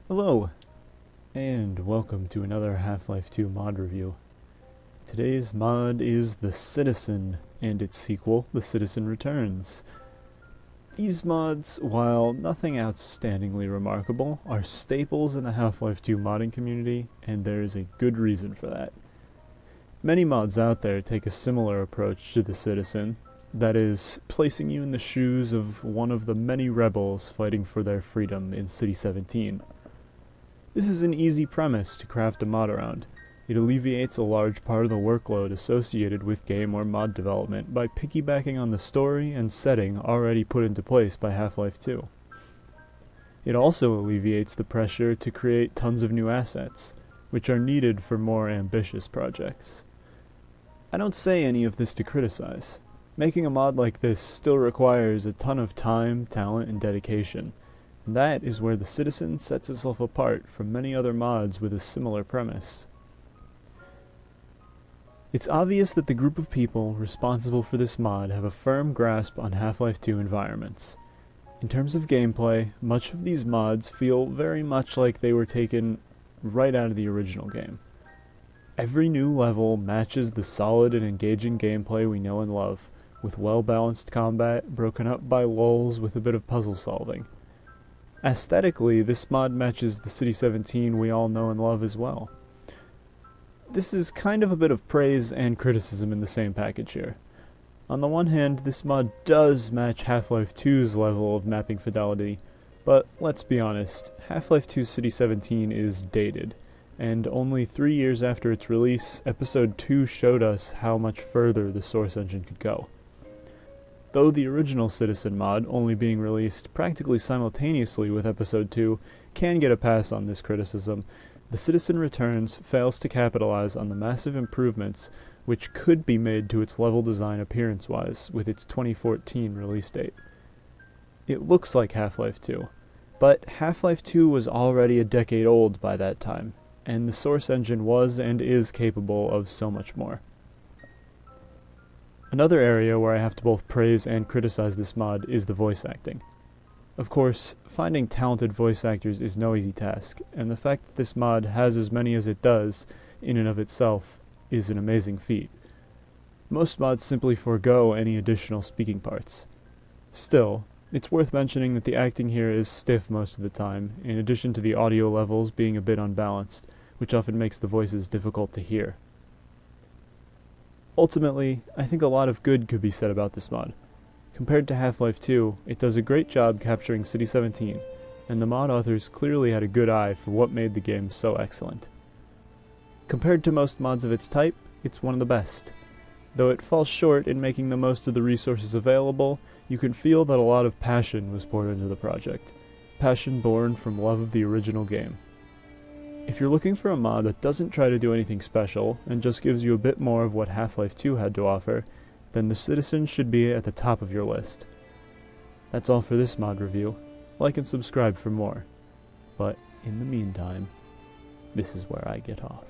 Hello, and welcome to another Half-Life 2 mod review. Today's mod is The Citizen, and its sequel, The Citizen Returns. These mods, while nothing outstandingly remarkable, are staples in the Half-Life 2 modding community, and there is a good reason for that. Many mods out there take a similar approach to The Citizen, that is, placing you in the shoes of one of the many rebels fighting for their freedom in City 17. This is an easy premise to craft a mod around. It alleviates a large part of the workload associated with game or mod development by piggybacking on the story and setting already put into place by Half-Life 2. It also alleviates the pressure to create tons of new assets, which are needed for more ambitious projects. I don't say any of this to criticize. Making a mod like this still requires a ton of time, talent, and dedication. And that is where The Citizen sets itself apart from many other mods with a similar premise. It's obvious that the group of people responsible for this mod have a firm grasp on Half-Life 2 environments. In terms of gameplay, much of these mods feel very much like they were taken right out of the original game. Every new level matches the solid and engaging gameplay we know and love, with well-balanced combat broken up by lulls with a bit of puzzle solving. Aesthetically, this mod matches the City 17 we all know and love as well. This is kind of a bit of praise and criticism in the same package here. On the one hand, this mod does match Half-Life 2's level of mapping fidelity, but let's be honest, Half-Life 2's City 17 is dated, and only 3 years after its release, Episode 2 showed us how much further the source engine could go. Though the original Citizen mod, only being released practically simultaneously with Episode 2, can get a pass on this criticism, The Citizen Returns fails to capitalize on the massive improvements which could be made to its level design appearance-wise with its 2014 release date. It looks like Half-Life 2, but Half-Life 2 was already a decade old by that time, and the source engine was and is capable of so much more. Another area where I have to both praise and criticize this mod is the voice acting. Of course, finding talented voice actors is no easy task, and the fact that this mod has as many as it does, in and of itself, is an amazing feat. Most mods simply forego any additional speaking parts. Still, it's worth mentioning that the acting here is stiff most of the time, in addition to the audio levels being a bit unbalanced, which often makes the voices difficult to hear. Ultimately, I think a lot of good could be said about this mod. Compared to Half-Life 2, it does a great job capturing City 17, and the mod authors clearly had a good eye for what made the game so excellent. Compared to most mods of its type, it's one of the best. Though it falls short in making the most of the resources available, you can feel that a lot of passion was poured into the project. Passion born from love of the original game. If you're looking for a mod that doesn't try to do anything special, and just gives you a bit more of what Half-Life 2 had to offer, then The Citizen should be at the top of your list. That's all for this mod review. Like and subscribe for more. But in the meantime, this is where I get off.